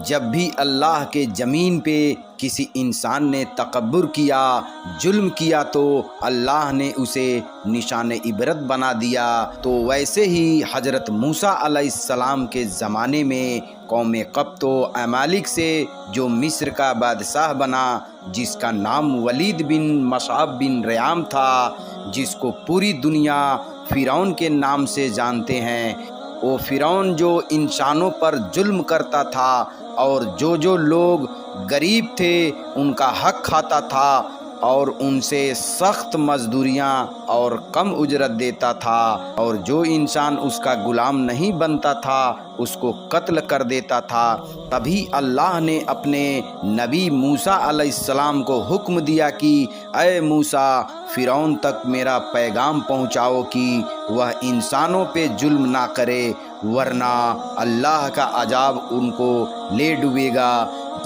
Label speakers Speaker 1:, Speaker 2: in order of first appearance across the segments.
Speaker 1: جب بھی اللہ کے زمین پہ کسی انسان نے تکبر کیا، ظلم کیا، تو اللہ نے اسے نشان عبرت بنا دیا۔ تو ویسے ہی حضرت موسیٰ علیہ السلام کے زمانے میں قوم قبط و عمالق سے جو مصر کا بادشاہ بنا، جس کا نام ولید بن مصعب بن ریام تھا، جس کو پوری دنیا فرعون کے نام سے جانتے ہیں، وہ فرعون جو انسانوں پر ظلم کرتا تھا اور جو لوگ غریب تھے ان کا حق کھاتا تھا اور ان سے سخت مزدوریاں اور کم اجرت دیتا تھا، اور جو انسان اس کا غلام نہیں بنتا تھا اس کو قتل کر دیتا تھا، تبھی اللہ نے اپنے نبی موسیٰ علیہ السلام کو حکم دیا کہ اے موسیٰ، فرعون تک میرا پیغام پہنچاؤ کہ وہ انسانوں پہ ظلم نہ کرے، ورنہ اللہ کا عذاب ان کو لے ڈوبے گا۔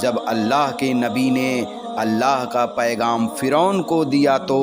Speaker 1: جب اللہ کے نبی نے اللہ کا پیغام فرعون کو دیا تو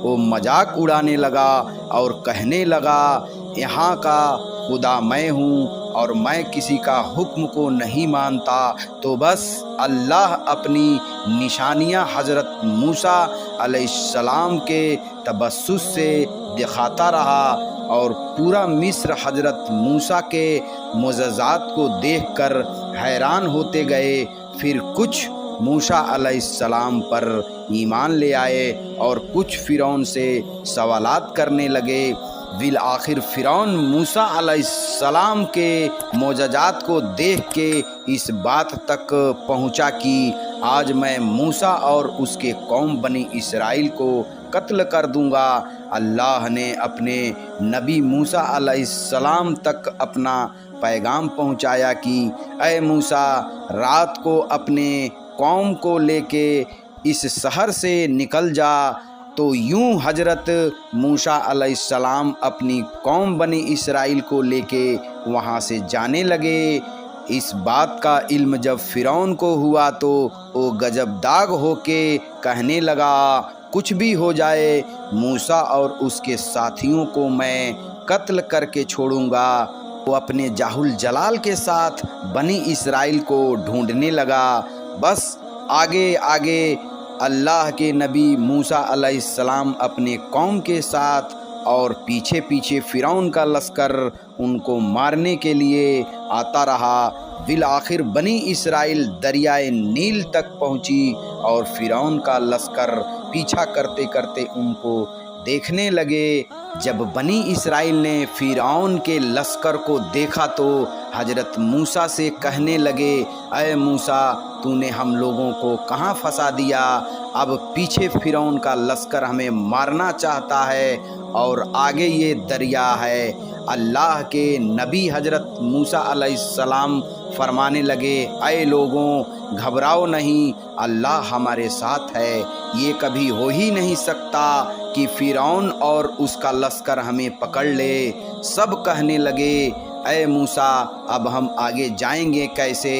Speaker 1: وہ مذاق اڑانے لگا اور کہنے لگا، یہاں کا خدا میں ہوں اور میں کسی کا حکم کو نہیں مانتا۔ تو بس اللہ اپنی نشانیاں حضرت موسیٰ علیہ السلام کے تبسط سے دکھاتا رہا، اور پورا مصر حضرت موسیٰ کے معجزات کو دیکھ کر حیران ہوتے گئے۔ پھر کچھ موسیٰ علیہ السلام پر ایمان لے آئے اور کچھ فرعون سے سوالات کرنے لگے۔ بالآخر فرعون موسیٰ علیہ السلام کے معجزات کو دیکھ کے اس بات تک پہنچا کہ آج میں موسیٰ اور اس کے قوم بنی اسرائیل کو قتل کر دوں گا۔ اللہ نے اپنے نبی موسیٰ علیہ السلام تک اپنا پیغام پہنچایا کہ اے موسیٰ، رات کو اپنے قوم کو لے کے اس شہر سے نکل جا۔ تو یوں حضرت موسیٰ علیہ السلام اپنی قوم بنی اسرائیل کو لے کے وہاں سے جانے لگے۔ اس بات کا علم جب فرعون کو ہوا تو وہ گجب داغ ہو کے کہنے لگا، کچھ بھی ہو جائے، موسیٰ اور اس کے ساتھیوں کو میں قتل کر کے چھوڑوں گا۔ وہ اپنے جاہل جلال کے ساتھ بنی اسرائیل کو ڈھونڈنے لگا۔ بس آگے آگے اللہ کے نبی موسیٰ علیہ السلام اپنے قوم کے ساتھ اور پیچھے پیچھے فرعون کا لشکر ان کو مارنے کے لیے آتا رہا۔ بالآخر بنی اسرائیل دریائے نیل تک پہنچی اور فرعون کا لشکر پیچھا کرتے کرتے ان کو دیکھنے لگے۔ جب بنی اسرائیل نے فرعون کے لشکر کو دیکھا تو حضرت موسیٰ سے کہنے لگے، اے موسیٰ، تو نے ہم لوگوں کو کہاں پھنسا دیا؟ اب پیچھے فرعون کا لشکر ہمیں مارنا چاہتا ہے اور آگے یہ دریا ہے۔ اللہ کے نبی حضرت موسیٰ علیہ السلام فرمانے لگے، اے لوگوں، گھبراؤ نہیں، اللہ ہمارے ساتھ ہے۔ یہ کبھی ہو ہی نہیں سکتا کہ فرعون اور اس کا لشکر ہمیں پکڑ لے۔ سب کہنے لگے، اے موسیٰ، اب ہم آگے جائیں گے کیسے؟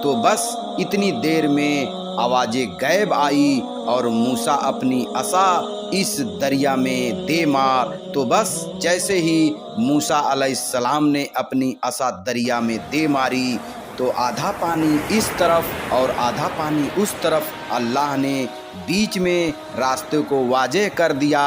Speaker 1: تو بس اتنی دیر میں آواز غیب آئی اور موسیٰ اپنی عصا اس دریا میں دے مار۔ تو بس جیسے ہی موسیٰ علیہ السلام نے اپنی عصا دریا میں دے ماری تو آدھا پانی اس طرف اور آدھا پانی اس طرف اللہ نے بیچ میں راستے کو واضح کر دیا۔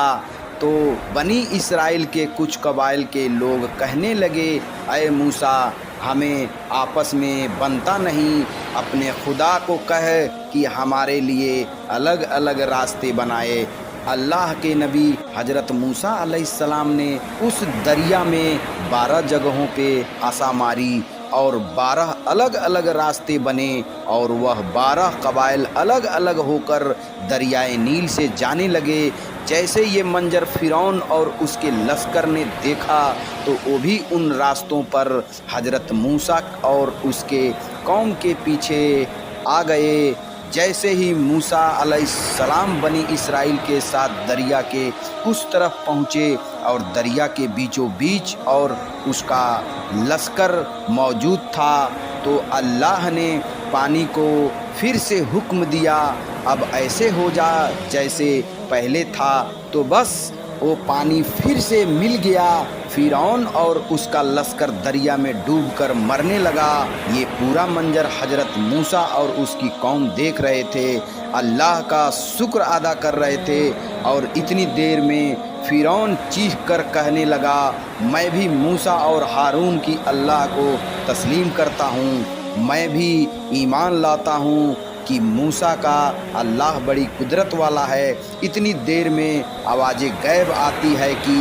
Speaker 1: تو بنی اسرائیل کے کچھ قبائل کے لوگ کہنے لگے، اے موسیٰ، ہمیں آپس میں بنتا نہیں، اپنے خدا کو کہے کہ ہمارے لیے الگ الگ راستے بنائے۔ اللہ کے نبی حضرت موسیٰ علیہ السلام نے اس دریا میں 12 جگہوں پہ عصا ماری اور 12 الگ الگ راستے بنے، اور وہ 12 قبائل الگ الگ ہو کر دریائے نیل سے جانے لگے۔ جیسے یہ منظر فرعون اور اس کے لشکر نے دیکھا تو وہ بھی ان راستوں پر حضرت موسیٰ اور اس کے قوم کے پیچھے آ گئے۔ جیسے ہی موسیٰ علیہ السلام بنی اسرائیل کے ساتھ دریا کے اس طرف پہنچے اور دریا کے بیچوں بیچ اور اس کا لشکر موجود تھا، تو اللہ نے پانی کو پھر سے حکم دیا، اب ایسے ہو جا جیسے پہلے تھا۔ تو بس وہ پانی پھر سے مل گیا۔ فرعون اور اس کا لشکر دریا میں ڈوب کر مرنے لگا۔ یہ پورا منظر حضرت موسیٰ اور اس کی قوم دیکھ رہے تھے، اللہ کا شکر ادا کر رہے تھے، اور اتنی دیر میں فرعون چیخ کر کہنے لگا، میں بھی موسیٰ اور ہارون کی اللہ کو تسلیم کرتا ہوں، میں بھی ایمان لاتا ہوں کہ موسیٰ کا اللہ بڑی قدرت والا ہے۔ اتنی دیر میں آواز غیب آتی ہے کہ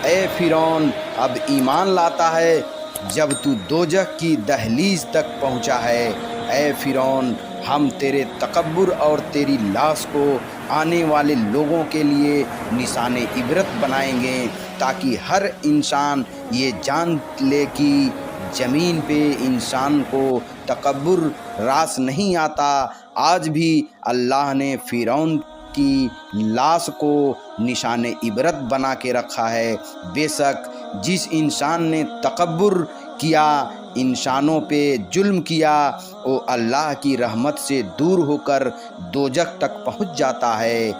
Speaker 1: اے فرعون، اب ایمان لاتا ہے جب تو دوزخ کی دہلیز تک پہنچا ہے۔ اے فرعون، ہم تیرے تکبر اور تیری لاش کو آنے والے لوگوں کے لیے نشان عبرت بنائیں گے، تاکہ ہر انسان یہ جان لے کہ زمین پہ انسان کو تکبر راس نہیں آتا۔ آج بھی اللہ نے فرعون کی لاش کو نشان عبرت بنا کے رکھا ہے۔ بے شک جس انسان نے تکبر کیا، انسانوں پہ ظلم کیا، وہ اللہ کی رحمت سے دور ہو کر دوزخ تک پہنچ جاتا ہے۔